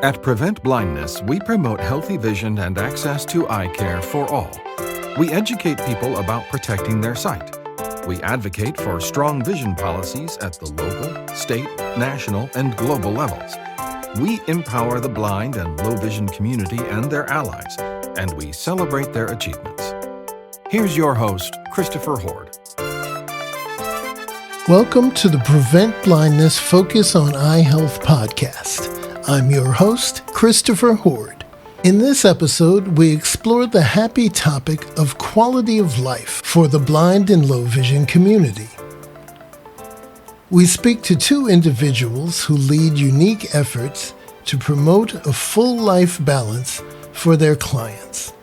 At Prevent Blindness, we promote healthy vision and access to eye care for all. We educate people about protecting their sight. We advocate for strong vision policies at the local, state, national, and global levels. We empower the blind and low vision community and their allies, and we celebrate their achievements. Here's your host, Christopher Horde. Welcome to the Prevent Blindness Focus on Eye Health podcast. I'm your host, Christopher Horde. In this episode, we explore the happy topic of quality of life for the blind and low vision community. We speak to two individuals who lead unique efforts to promote a full life balance for their clients.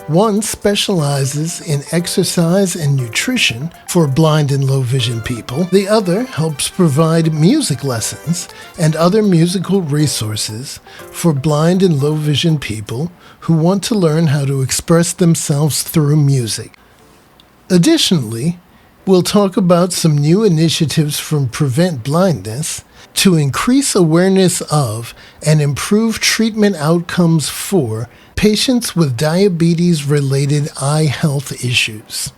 One specializes in exercise and nutrition for blind and low vision people. The other helps provide music lessons and other musical resources for blind and low vision people who want to learn how to express themselves through music. Additionally, we'll talk about some new initiatives from Prevent Blindness to increase awareness of and improve treatment outcomes for patients with diabetes-related eye health issues.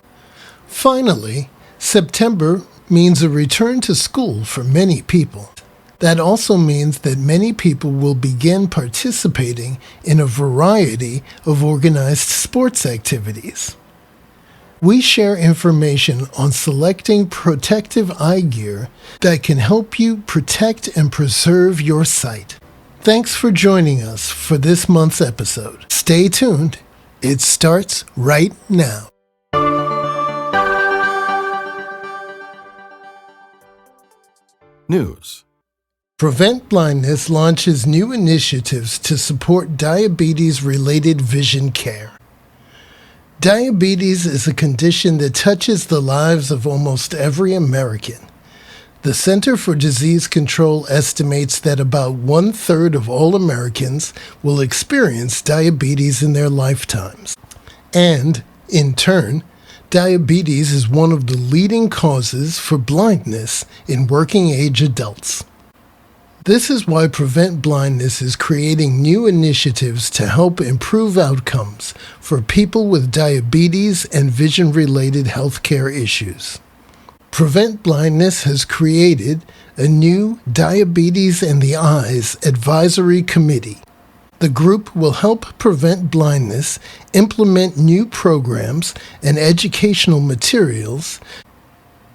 Finally, September means a return to school for many people. That also means that many people will begin participating in a variety of organized sports activities. We share information on selecting protective eye gear that can help you protect and preserve your sight. Thanks for joining us for this month's episode. Stay tuned. It starts right now. News. Prevent Blindness launches new initiatives to support diabetes-related vision care. Diabetes is a condition that touches the lives of almost every American. The Center for Disease Control estimates that about 1/3 of all Americans will experience diabetes in their lifetimes. And, in turn, diabetes is one of the leading causes for blindness in working-age adults. This is why Prevent Blindness is creating new initiatives to help improve outcomes for people with diabetes and vision-related healthcare issues. Prevent Blindness has created a new Diabetes and the Eyes Advisory Committee. The group will help Prevent Blindness implement new programs and educational materials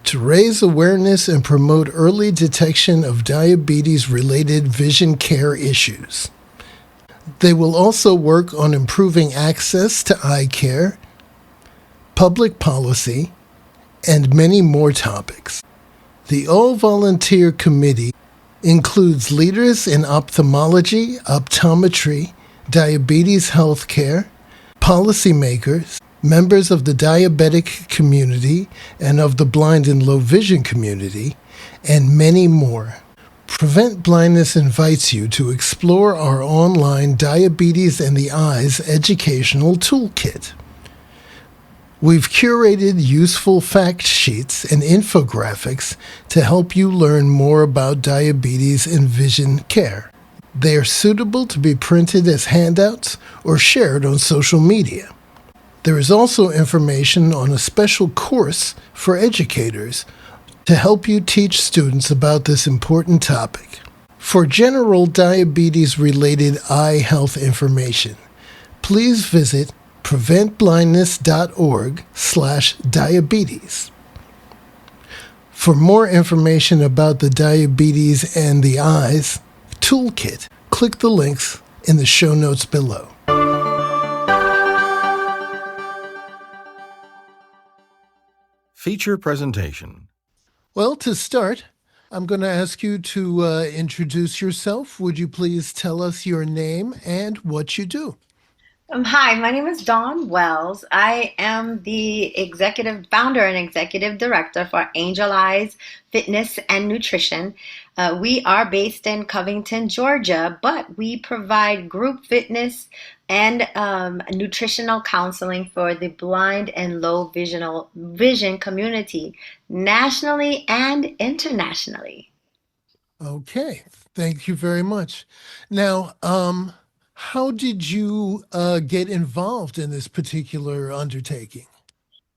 to raise awareness and promote early detection of diabetes-related vision care issues. They will also work on improving access to eye care, public policy, and many more topics. The all-volunteer committee includes leaders in ophthalmology, optometry, diabetes healthcare, policymakers, members of the diabetic community and of the blind and low vision community, and many more. Prevent Blindness invites you to explore our online Diabetes and the Eyes educational toolkit. We've curated useful fact sheets and infographics to help you learn more about diabetes and vision care. They are suitable to be printed as handouts or shared on social media. There is also information on a special course for educators to help you teach students about this important topic. For general diabetes-related eye health information, please visit preventblindness.org/diabetes. For more information about the Diabetes and the Eyes toolkit, click the links in the show notes below. Feature presentation. Well, to start, I'm going to ask you to introduce yourself. Would you please tell us your name and what you do? Hi, my name is Dawn Wells. I am the founder and executive director for Angel Eyes Fitness and Nutrition. We are based in Covington, Georgia, but we provide group fitness and nutritional counseling for the blind and low vision community nationally and internationally. Okay, thank you very much. Now, how did you get involved in this particular undertaking?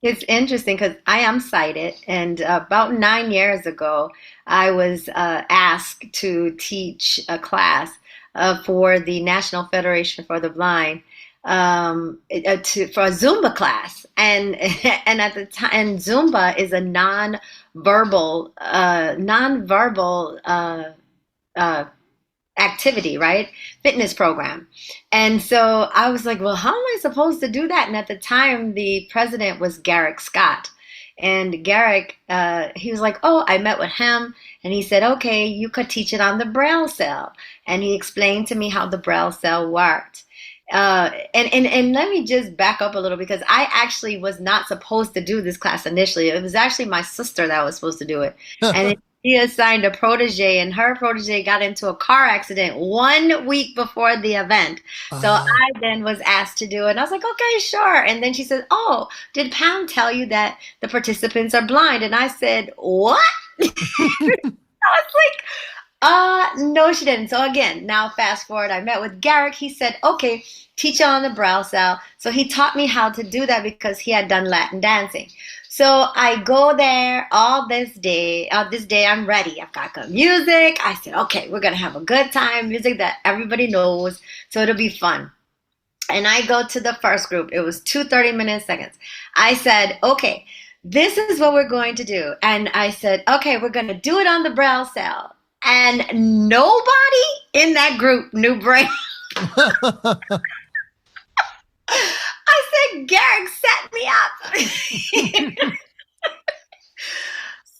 It's interesting because I am sighted, and about 9 years ago, I was asked to teach a class for the National Federation for the Blind for a Zumba class, and and at the time, and Zumba is a non-verbal uh, activity, right? Fitness program. And so I was like, well, how am I supposed to do that? And at the time, the president was Garrick Scott. And Garrick, he was like, oh, I met with him. And he said, okay, you could teach it on the Braille cell. And he explained to me how the Braille cell worked. And let me just back up a little because I actually was not supposed to do this class initially. It was actually my sister that was supposed to do it. And she assigned a protege, and her protege got into a car accident 1 week before the event. So Uh, I then was asked to do it. And I was like, okay, sure. And then she said, oh, did Pam tell you that the participants are blind? And I said, what? I was like, no, she didn't. So again, now fast forward, I met with Garrick. He said, okay, teach on the brow cell. So he taught me how to do that because he had done Latin dancing. So I go there all this day. This day I'm ready. I've got good music. I said, okay, we're gonna have a good time, music that everybody knows, so it'll be fun. And I go to the first group. It was two 30-minute seconds. I said, okay, this is what we're going to do. And I said, okay, we're going to do it on the Braille cell. And nobody in that group knew Braille. I said, Garrick set me up.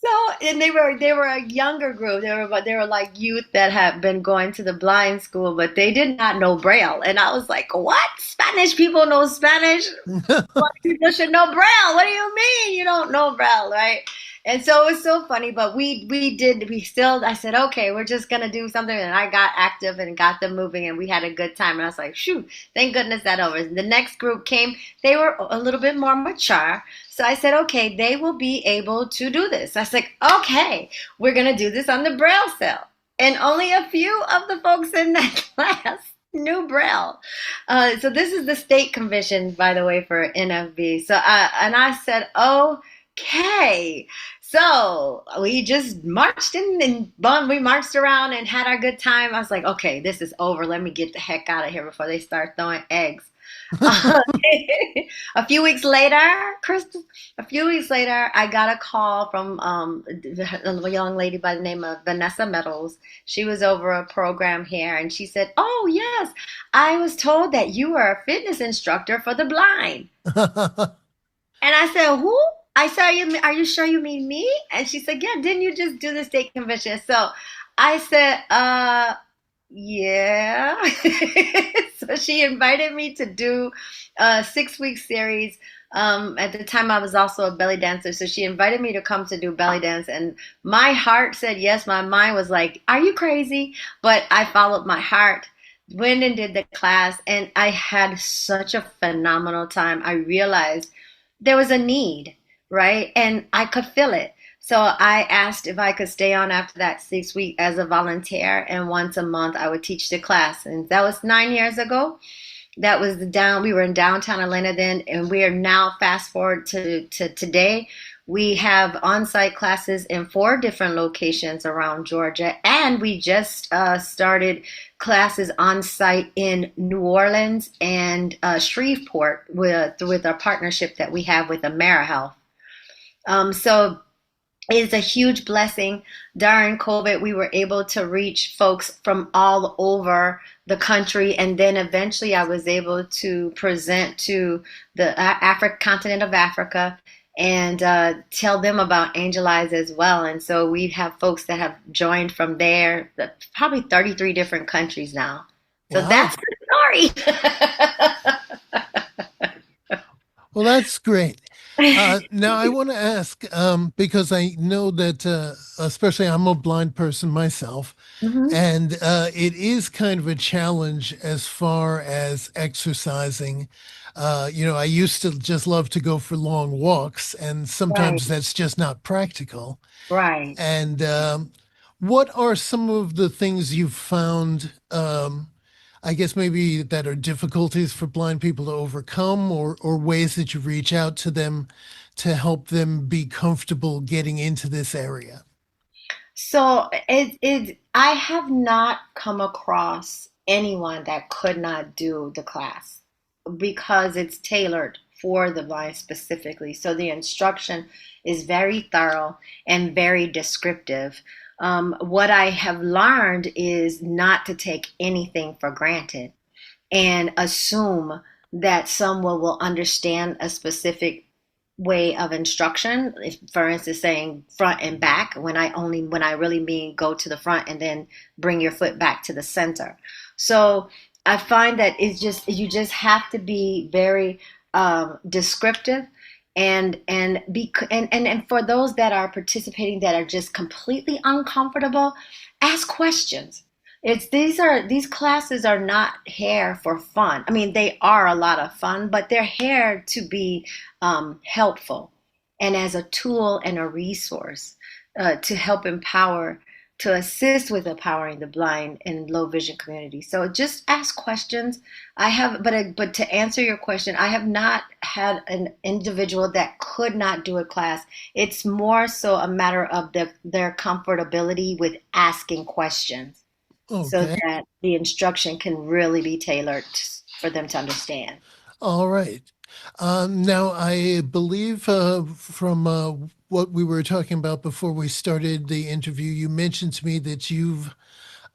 So, and they were a younger group. They were like youth that had been going to the blind school, but they did not know Braille. And I was like, "What? Spanish people know Spanish? Black people should know Braille. What do you mean you don't know Braille, right?" And so it was so funny, but we still I said, okay, we're just gonna do something, and I got active and got them moving, and we had a good time. And I was like, shoot, thank goodness that over. The next group came, they were a little bit more mature. So I said, okay, they will be able to do this. I was like, okay, we're gonna do this on the Braille cell. And only a few of the folks in that class knew Braille. So this is the state convention, by the way, for NFB. So and I said, okay. So we just marched in and we marched around and had our good time. I was like, okay, this is over. Let me get the heck out of here before they start throwing eggs. a few weeks later, Chris, a few weeks later, I got a call from a young lady by the name of Vanessa Meadows. She was over a program here, and she said, "Oh yes, I was told that you were a fitness instructor for the blind." And I said, "Who?" I said, "Are you sure you mean me?" And she said, "Yeah, didn't you just do the state convention?" So I said, yeah." So she invited me to do a 6 week series. At the time, I was also a belly dancer, so she invited me to come to do belly dance, and my heart said yes. My mind was like, "Are you crazy?" But I followed my heart, went and did the class, and I had such a phenomenal time. I realized there was a need, right? And I could feel it. So I asked if I could stay on after that 6 week as a volunteer, and once a month I would teach the class. And that was 9 years ago. That was we were in downtown Atlanta then, and we are now fast forward to today. We have on-site classes in 4 different locations around Georgia, and we just started classes on site in New Orleans and Shreveport with our partnership that we have with AmeriHealth. So it's a huge blessing. During COVID, we were able to reach folks from all over the country, and then eventually I was able to present to the continent of Africa and tell them about Angel Eyes as well. And so we have folks that have joined from there, probably 33 different countries now. So Wow. that's the story. Well, that's great. Now, I want to ask because I know that, especially I'm a blind person myself, Mhm. and it is kind of a challenge as far as exercising. I used to just love to go for long walks, and Right, sometimes that's just not practical. right. And What are some of the things you've found, I guess maybe that are difficulties for blind people to overcome, or ways that you reach out to them to help them be comfortable getting into this area? So I have not come across anyone that could not do the class because it's tailored for the blind specifically. So the instruction is very thorough and very descriptive. What I have learned is not to take anything for granted and assume that someone will understand a specific way of instruction. If, for instance, saying front and back, when I really mean go to the front and then bring your foot back to the center. So I find that it's just you just have to be very descriptive and for those that are participating that are just completely uncomfortable, ask questions. It's these classes are not here for fun. I mean, they are a lot of fun, but they're here to be helpful and as a tool and a resource to help empower, to assist with empowering the blind and low vision community. So just ask questions. But to answer your question, I have not had an individual that could not do a class. It's more so a matter of their comfortability with asking questions so Okay. that the instruction can really be tailored for them to understand. All right. Now, I believe from what we were talking about before we started the interview, you mentioned to me that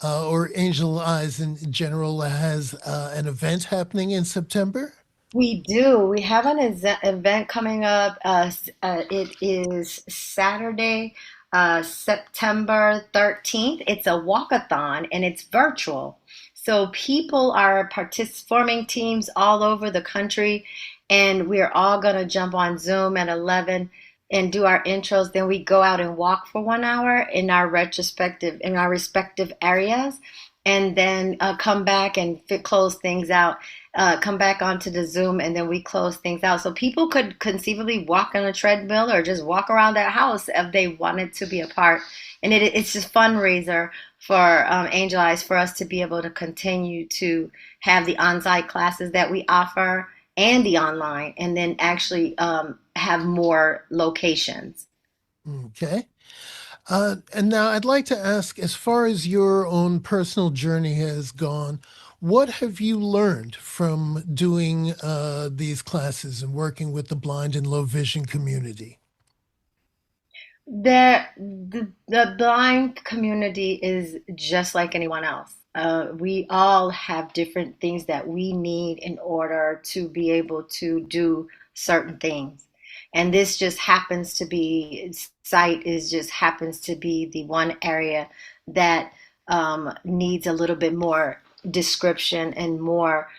or Angel Eyes in general, has an event happening in September. We do. We have an event coming up. It is Saturday, September 13th. It's a walkathon and it's virtual. So people are forming teams all over the country, and we're all going to jump on Zoom at 11 and do our intros. Then we go out and walk for 1 hour in our respective areas, and then come back and close things out. Come back onto the Zoom, and then we close things out. So people could conceivably walk on a treadmill or just walk around their house if they wanted to be a part. And it's just fundraiser for Angel Eyes for us to be able to continue to have the on-site classes that we offer and the online, and then actually have more locations. Okay. And now I'd like to ask, as far as your own personal journey has gone, what have you learned from doing these classes and working with the blind and low vision community? The blind community is just like anyone else. We all have different things that we need in order to be able to do certain things. And this just happens to be, sight is just happens to be the one area that needs a little bit more description and more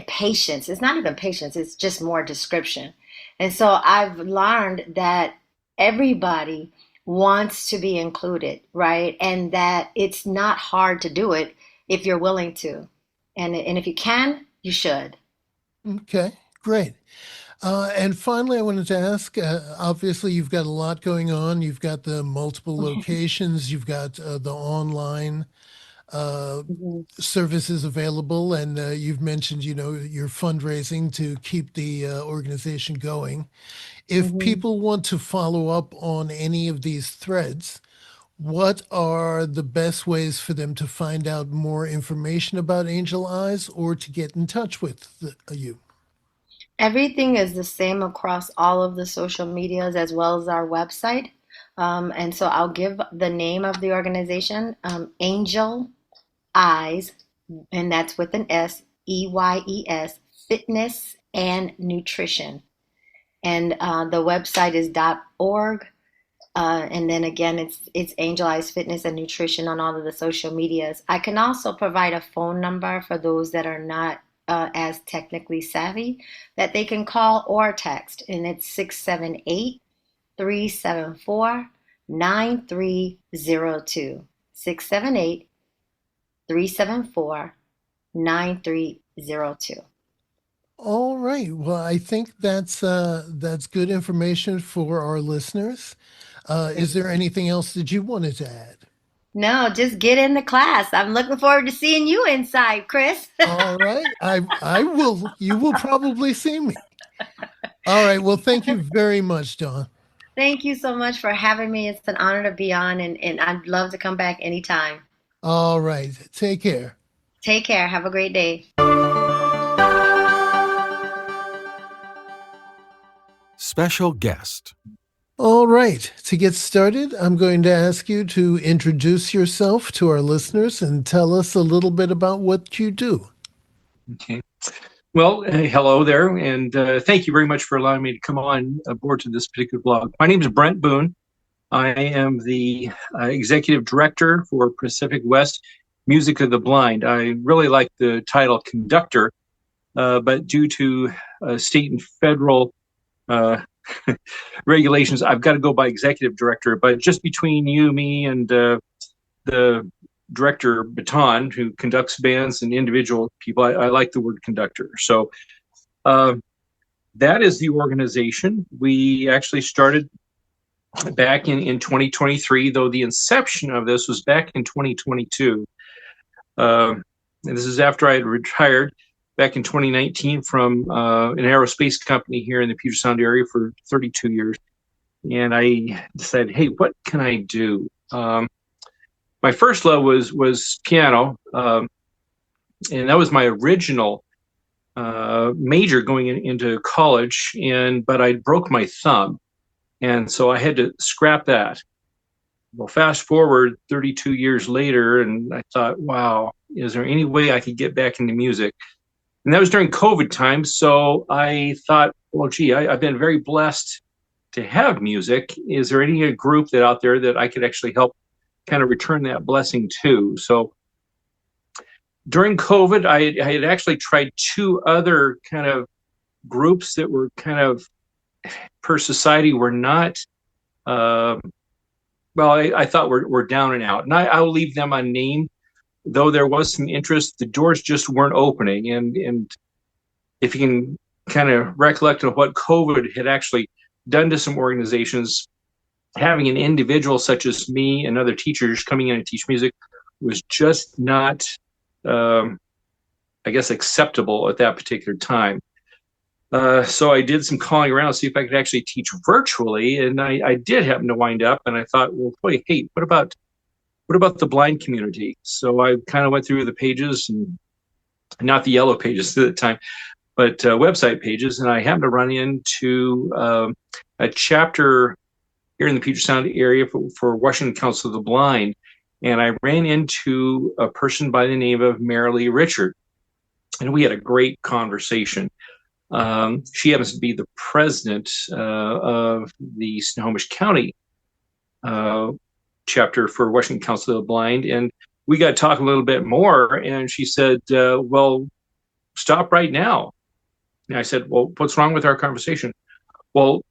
patience. It's not even patience, it's just more description. And so I've learned that everybody wants to be included, right? And that it's not hard to do it if you're willing to. And if you can, you should. Okay, great. And finally, I wanted to ask, obviously, you've got a lot going on. You've got the multiple locations, you've got the online uh, Mhm, services available, and you've mentioned, your fundraising to keep the organization going. If mhm. people want to follow up on any of these threads, what are the best ways for them to find out more information about Angel Eyes or to get in touch with you? Everything is the same across all of the social medias as well as our website. And so I'll give the name of the organization, Angel Eyes, and that's with an S, EYES, Fitness and Nutrition. And the website is .org. And then again, it's Angel Eyes Fitness and Nutrition on all of the social medias. I can also provide a phone number for those that are not as technically savvy that they can call or text, and it's 678-374-9302. 678-374-9302. All right. Well, I think that's good information for our listeners. Is there anything else that you wanted to add? No, just get in the class. I'm looking forward to seeing you inside, Chris. All right. I will. You will probably see me. All right. Well, thank you very much, Dawn. Thank you so much for having me. It's an honor to be on, and I'd love to come back anytime. All right. Take care. Take care. Have a great day. Special guest. All right. To get started, I'm going to ask you to introduce yourself to our listeners and tell us a little bit about what you do. Okay. Well, hello there, and thank you very much for allowing me to come on aboard to this particular blog. My name is Brent Boone. I am the executive director for Pacific West Music of the Blind. I really like the title conductor, but due to state and federal regulations, I've got to go by executive director. But just between you, me, and the director baton, who conducts bands and individual people, I like the word conductor. So that is the organization. We actually started back in 2023, though the inception of this was back in 2022. And this is after I had retired back in 2019 from an aerospace company here in the Puget Sound area for 32 years. And I decided, hey, what can I do? My first love was piano, and that was my original major going into college. But I broke my thumb, and so I had to scrap that. Well, fast forward 32 years later, and I thought, wow, is there any way I could get back into music? And that was during COVID time. So I thought, well, gee, I've been very blessed to have music. Is there any group that out there that I could actually help kind of return that blessing to? So during COVID, I had actually tried two other kind of groups that were kind of per society were not, well, I thought were down and out. And I'll leave them unnamed, though there was some interest. The doors just weren't opening. And if you can kind of recollect of what COVID had actually done to some organizations, having an individual such as me and other teachers coming in and teach music was just not, I guess, acceptable at that particular time. So I did some calling around to see if I could actually teach virtually, and I did happen to wind up, and I thought, well, wait, hey, what about the blind community? So I kind of went through the pages, and not the yellow pages at the time, but website pages, and I happened to run into a chapter here in the Puget Sound area for Washington Council of the Blind, and I ran into a person by the name of Marilee Richard, and we had a great conversation. She happens to be the president of the Snohomish County chapter for Washington Council of the Blind, and we got to talk a little bit more, and she said, well, stop right now. And I said, well, what's wrong with our conversation? Well,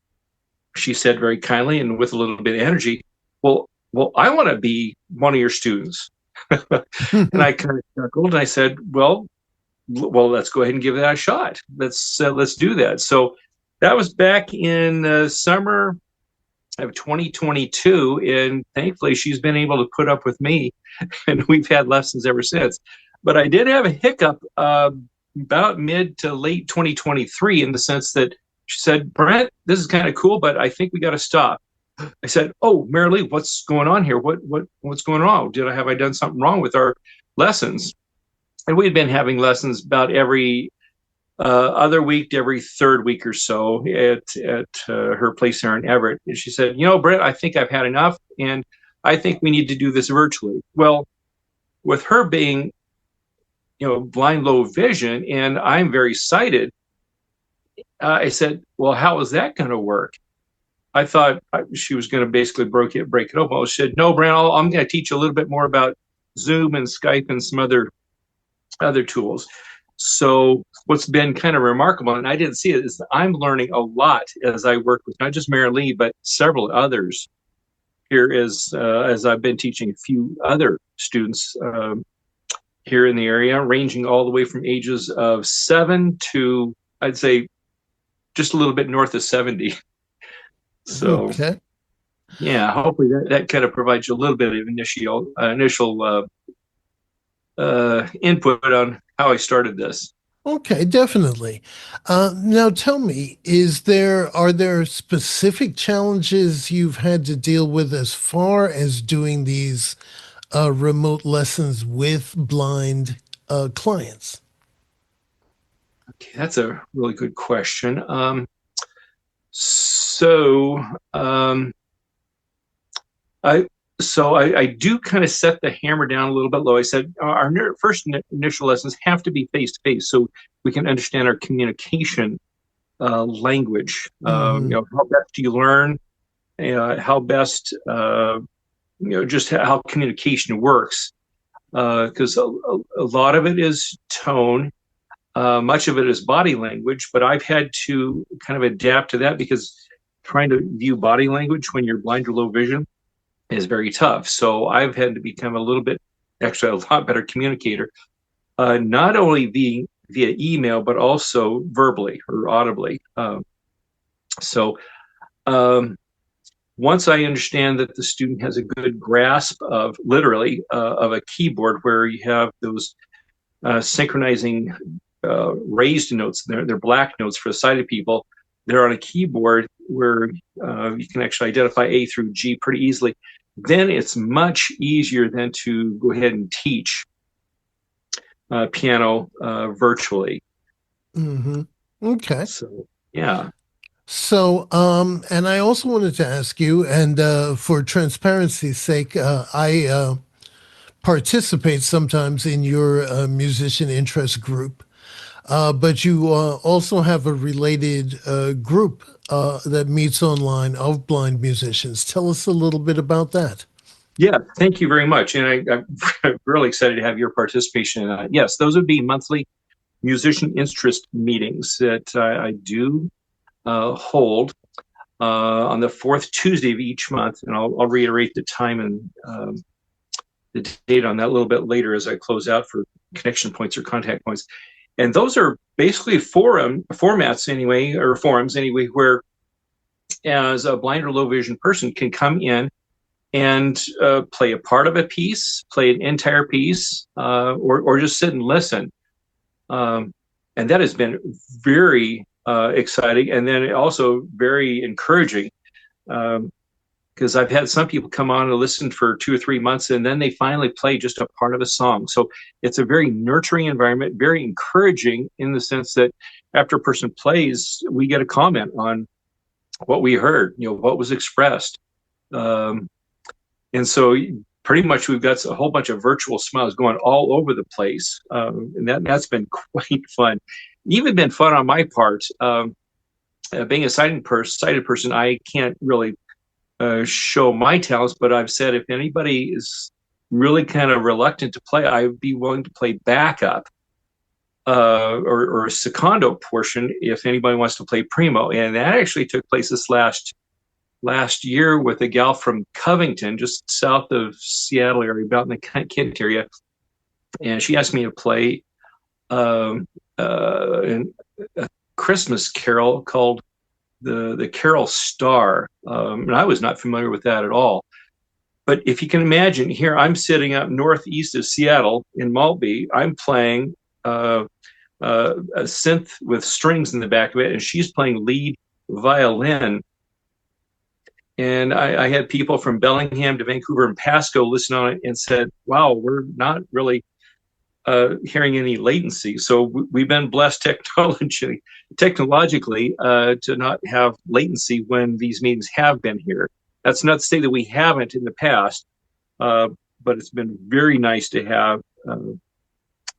she said very kindly and with a little bit of energy, well, I want to be one of your students. And I kind of chuckled, and I said, well, let's go ahead and give that a shot. Let's do that. So that was back in summer of 2022, and thankfully she's been able to put up with me, and we've had lessons ever since. But I did have a hiccup about mid to late 2023 in the sense that she said, Brent, this is kind of cool, but I think we got to stop. I said, oh, Marilee, what's going on here? What's going on? Have I done something wrong with our lessons? And we had been having lessons about every other week, every third week or so at her place there in Everett. And she said, Brent, I think I've had enough, and I think we need to do this virtually. Well, with her being, blind, low vision, and I'm very sighted, I said, well, how is that going to work? I thought she was going to basically break it open. Well, she said, no, Brent, I'm going to teach you a little bit more about Zoom and Skype and some other tools. So what's been kind of remarkable, and I didn't see it, is that I'm learning a lot as I work with not just Marilee, but several others here as I've been teaching a few other students here in the area, ranging all the way from ages of 7 to, I'd say, just a little bit north of 70. So, okay. yeah, hopefully that kind of provides you a little bit of initial input on how I started this. Okay, definitely. Now tell me, are there specific challenges you've had to deal with as far as doing these remote lessons with blind clients? Okay, that's a really good question. So um, I I do kind of set the hammer down a little bit low. I said our first initial lessons have to be face to face, so we can understand our communication language. Hmm. How best do you learn? How best just how communication works, because a lot of it is tone. Much of it is body language, but I've had to kind of adapt to that because trying to view body language when you're blind or low vision is very tough. So I've had to become a little bit, actually, a lot better communicator, not only via email, but also verbally or audibly. So um, once I understand that the student has a good grasp of literally of a keyboard where you have those synchronizing raised notes, they're black notes for the sighted people. They're on a keyboard where you can actually identify A through G pretty easily. Then it's much easier than to go ahead and teach piano virtually. Hmm. Okay. So, yeah. So, and I also wanted to ask you, and for transparency's sake, I participate sometimes in your musician interest group, but you also have a related group that meets online of blind musicians. Tell us a little bit about that. Yeah, thank you very much. And I'm really excited to have your participation in that. Yes, those would be monthly musician interest meetings that I do hold on the fourth Tuesday of each month. And I'll reiterate the time and the date on that a little bit later as I close out for connection points or contact points. And those are basically formats anyway, or forums anyway, where as a blind or low vision person can come in and play a part of a piece, play an entire piece, or just sit and listen. And that has been very exciting, and then also very encouraging. Because I've had some people come on and listen for 2 or 3 months, and then they finally play just a part of a song. So it's a very nurturing environment, very encouraging in the sense that after a person plays, we get a comment on what we heard, what was expressed. And so pretty much we've got a whole bunch of virtual smiles going all over the place. And that's been quite fun. Even been fun on my part. Being a sighted person, I can't really show my talents, but I've said if anybody is really kind of reluctant to play, I'd be willing to play backup or a secondo portion if anybody wants to play primo. And that actually took place this last year with a gal from Covington, just south of Seattle area, about in the Kent area, and she asked me to play a Christmas carol called the Carol Star, and I was not familiar with that at all. But if you can imagine, here I'm sitting up northeast of Seattle in Maltby. I'm playing a synth with strings in the back of it, and she's playing lead violin. And I had people from Bellingham to Vancouver and Pasco listen on it and said, wow, we're not really hearing any latency. So we've been blessed technologically to not have latency when these meetings have been here. That's not to say that we haven't in the past, but it's been very nice to have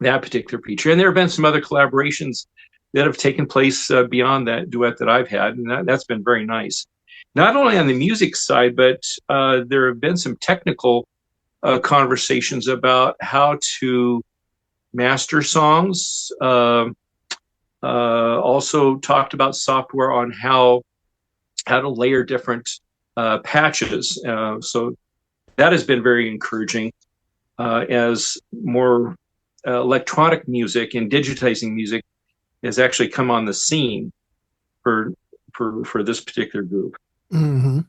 that particular feature. And there have been some other collaborations that have taken place beyond that duet that I've had, and that's been very nice. Not only on the music side, but there have been some technical conversations about how to master songs. Also talked about software on how to layer different patches. So that has been very encouraging as more electronic music and digitizing music has actually come on the scene for this particular group. Hmm.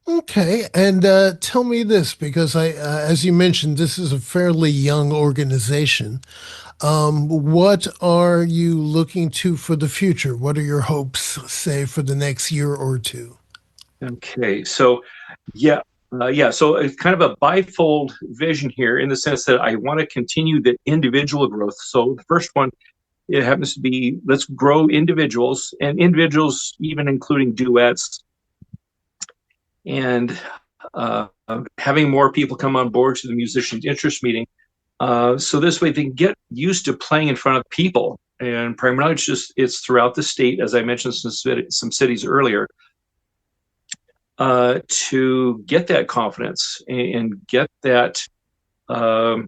Okay, and tell me this because as you mentioned, this is a fairly young organization. What are you looking to for the future? What are your hopes, say, for the next year or two? Okay, so yeah, so it's kind of a bifold vision here in the sense that I want to continue the individual growth. So the first one, it happens to be let's grow individuals and individuals, even including duets, and having more people come on board to the musicians interest meeting. So this way they can get used to playing in front of people. And primarily it's throughout the state, as I mentioned some cities earlier, to get that confidence and get that um,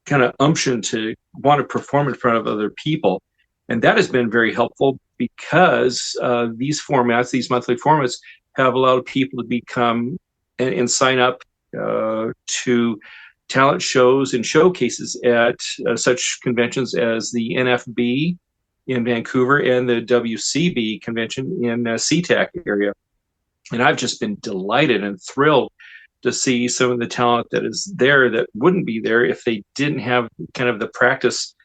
kind of umption to want to perform in front of other people. And that has been very helpful because these monthly formats, have allowed people to become and sign up to talent shows and showcases at such conventions as the NFB in Vancouver and the WCB convention in SeaTac area. And I've just been delighted and thrilled to see some of the talent that is there that wouldn't be there if they didn't have kind of the practice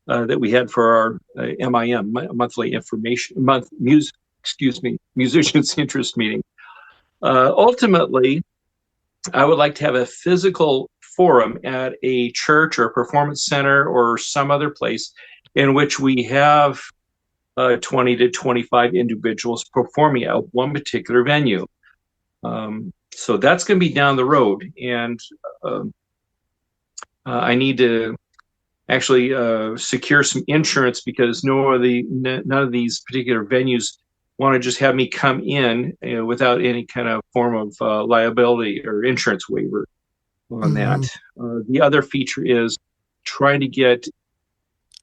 that we had for our MIM, monthly information month music. Excuse me, musicians interest meeting. Ultimately, I would like to have a physical forum at a church or a performance center or some other place in which we have 20 to 25 individuals performing at one particular venue. So that's going to be down the road, and I need to actually secure some insurance because none of these particular venues want to just have me come in without any kind of form of liability or insurance waiver on Hmm. that. The other feature is trying to get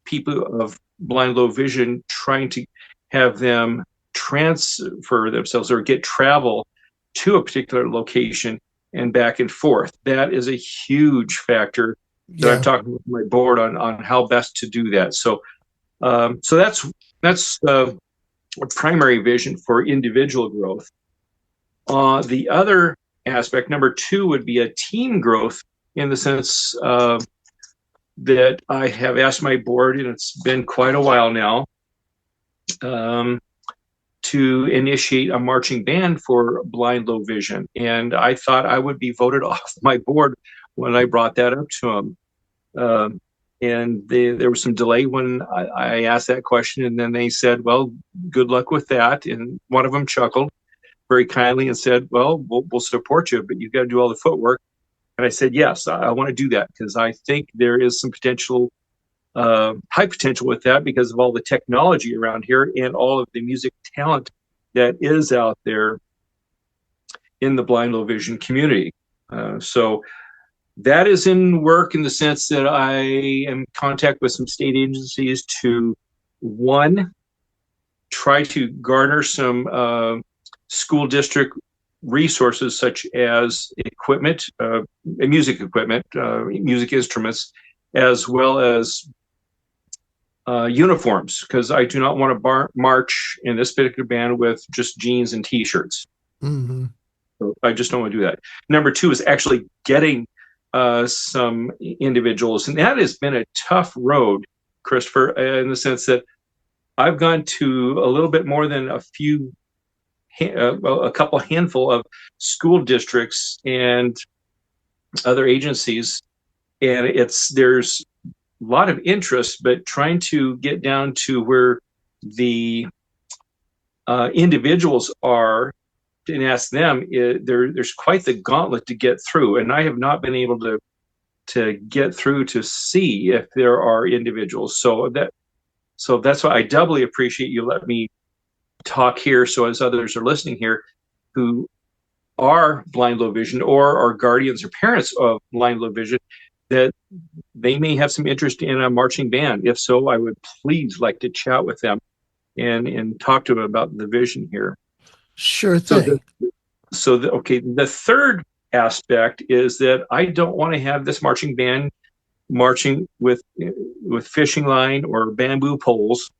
people of blind low vision, trying to have them transfer themselves or get travel to a particular location and back and forth. That is a huge factor that I'm Yeah. talking with my board on how best to do that. So that's a primary vision for individual growth. The other aspect, number two, would be a team growth in the sense that I have asked my board, and it's been quite a while now, um, to initiate a marching band for blind low vision. And I thought I would be voted off my board when I brought that up to them. And there was some delay when I asked that question, and then they said, "Well, good luck with that." And one of them chuckled very kindly and said, "Well, we'll support you, but you've got to do all the footwork." And I said, "Yes, I want to do that because I think there is some potential, high potential with that because of all the technology around here and all of the music talent that is out there in the blind low vision community." So that is in work in the sense that I am in contact with some state agencies to, one, try to garner some school district resources such as equipment, music equipment, music instruments, as well as uniforms, because I do not want to march in this particular band with just jeans and t-shirts. Hmm. So I just don't want to do that. Number two is actually getting some individuals, and that has been a tough road, Christopher, in the sense that I've gone to a little bit more than a couple handful of school districts and other agencies, and there's a lot of interest, but trying to get down to where the individuals are and ask them, there's quite the gauntlet to get through, and I have not been able to get through to see if there are individuals. So that's why I doubly appreciate you let me talk here. So as others are listening here, who are blind low vision or are guardians or parents of blind low vision, that they may have some interest in a marching band. If so, I would please like to chat with them and talk to them about the vision here. Sure So thing. the third aspect is that I don't want to have this marching band marching with fishing line or bamboo poles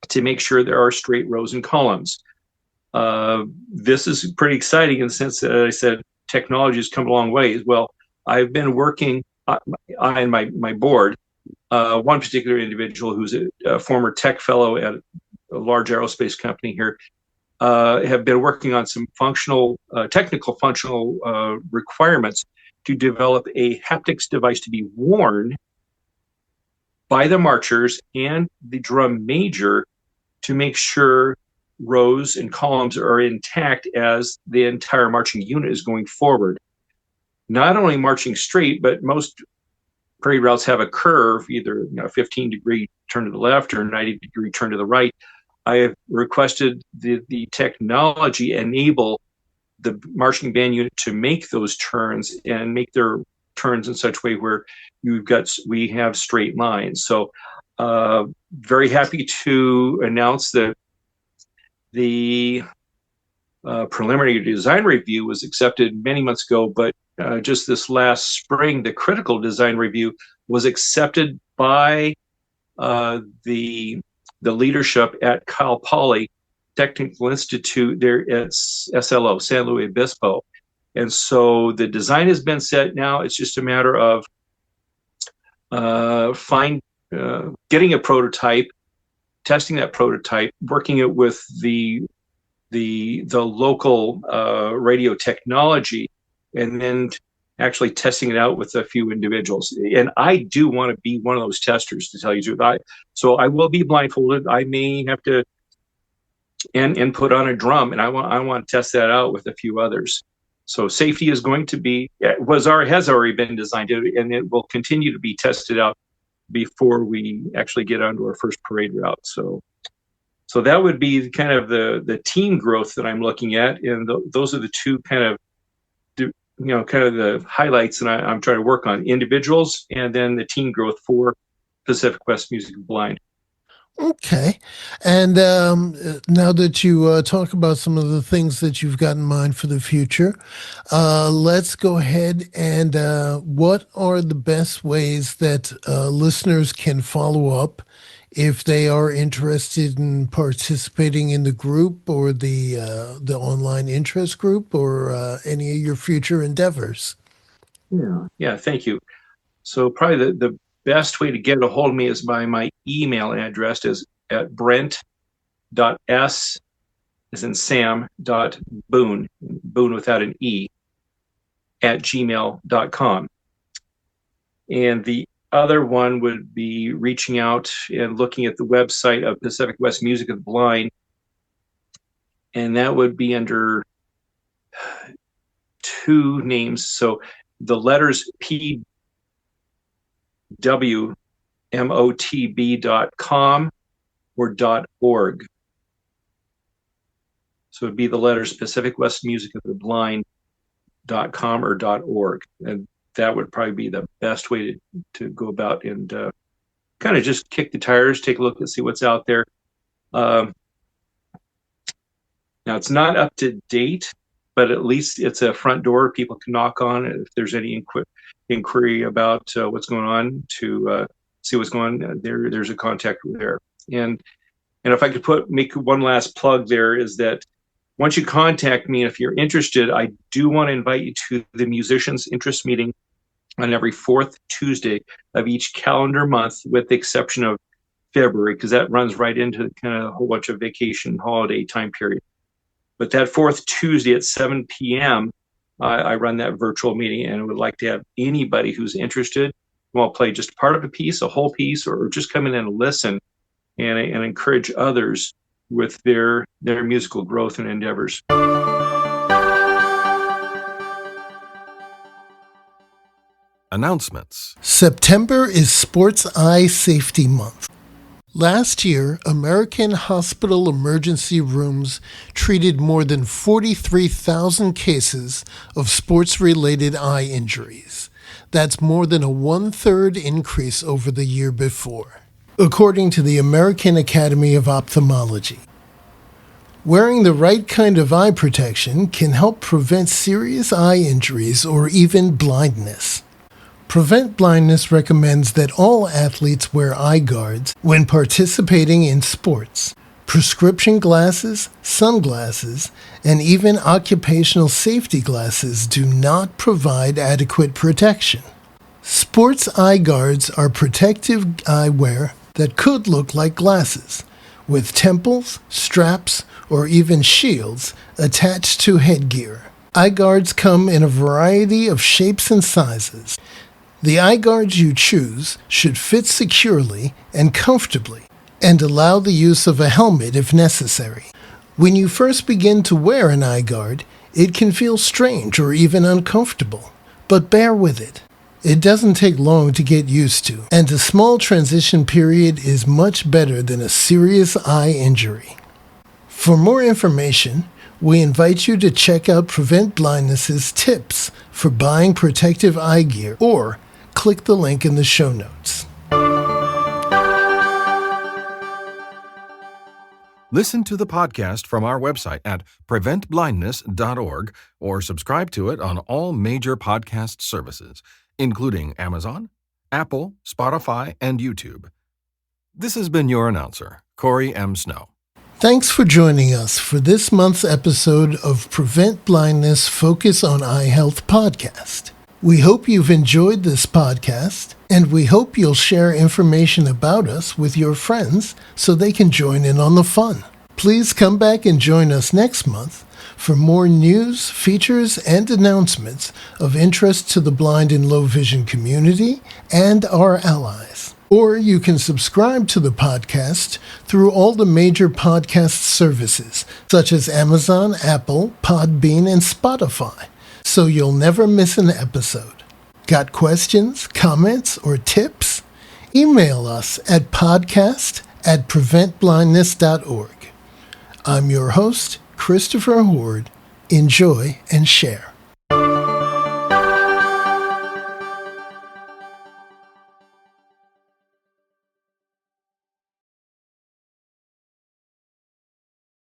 to make sure there are straight rows and columns. This is pretty exciting in the sense that I said technology has come a long way. Well, I've been working, I and my board, one particular individual who's a former tech fellow at a large aerospace company here, have been working on some technical functional requirements to develop a haptics device to be worn by the marchers and the drum major to make sure rows and columns are intact as the entire marching unit is going forward. Not only marching straight, but most parade routes have a curve, either 15-degree turn to the left or 90-degree turn to the right. I have requested the technology enable the marching band unit to make those turns and make their turns in such a way where we have straight lines. So very happy to announce that the preliminary design review was accepted many months ago, but just this last spring, the critical design review was accepted by the leadership at Cal Poly Technical Institute there at SLO, San Luis Obispo. And so the design has been set now. It's just a matter of getting a prototype, testing that prototype, working it with the local radio technology, and then actually testing it out with a few individuals. And I do want to be one of those testers, to tell you the truth. So I will be blindfolded. I may have to and put on a drum, and I want to test that out with a few others. So safety is going to be has already been designed, and it will continue to be tested out before we actually get onto our first parade route. So that would be kind of the team growth that I'm looking at, and those are the two kind of the highlights that I'm trying to work on: individuals and then the team growth for Pacific West Music Blind. Okay. And now that you talk about some of the things that you've got in mind for the future, let's go ahead and what are the best ways that listeners can follow up if they are interested in participating in the group or the online interest group or any of your future endeavors? Yeah, thank you. So probably the best way to get a hold of me is by my email address is at brent.s as in Sam.boone, Boone without an E, at gmail.com. And the other one would be reaching out and looking at the website of Pacific West Music of the Blind. And that would be under two names. So the letters pwmotb.com or .org. So it'd be the letters Pacific West Music of the Blind.com or .org. And that would probably be the best way to go about and kind of just kick the tires, take a look and see what's out there. Now, it's not up to date, but at least it's a front door people can knock on if there's any inquiry about what's going on, to see what's going on. There's a contact there. And if I could make one last plug there, is that once you contact me, if you're interested, I do want to invite you to the Musicians Interest Meeting on every fourth Tuesday of each calendar month, with the exception of February, because that runs right into kind of a whole bunch of vacation holiday time period. But that fourth Tuesday at 7 p.m., I run that virtual meeting, and I would like to have anybody who's interested, who will play just part of a piece, a whole piece, or just come in and listen and encourage others with their musical growth and endeavors. Announcements. September is Sports Eye Safety Month. Last year, American hospital emergency rooms treated more than 43,000 cases of sports-related eye injuries. That's more than a one-third increase over the year before, according to the American Academy of Ophthalmology. Wearing the right kind of eye protection can help prevent serious eye injuries or even blindness. Prevent Blindness recommends that all athletes wear eye guards when participating in sports. Prescription glasses, sunglasses, and even occupational safety glasses do not provide adequate protection. Sports eye guards are protective eyewear that could look like glasses, with temples, straps, or even shields attached to headgear. Eye guards come in a variety of shapes and sizes. The eye guards you choose should fit securely and comfortably, and allow the use of a helmet if necessary. When you first begin to wear an eye guard, it can feel strange or even uncomfortable, but bear with it. It doesn't take long to get used to, and a small transition period is much better than a serious eye injury. For more information, we invite you to check out Prevent Blindness's tips for buying protective eye gear, or click the link in the show notes. Listen to the podcast from our website at preventblindness.org or subscribe to it on all major podcast services, including Amazon, Apple, Spotify, and YouTube. This has been your announcer, Corey M. Snow. Thanks for joining us for this month's episode of Prevent Blindness Focus on Eye Health podcast. We hope you've enjoyed this podcast, and we hope you'll share information about us with your friends so they can join in on the fun. Please come back and join us next month for more news, features, and announcements of interest to the blind and low vision community and our allies. Or you can subscribe to the podcast through all the major podcast services, such as Amazon, Apple, Podbean, and Spotify, so you'll never miss an episode. Got questions, comments, or tips? Email us at podcast@preventblindness.org. I'm your host, Christopher Horde. Enjoy and share.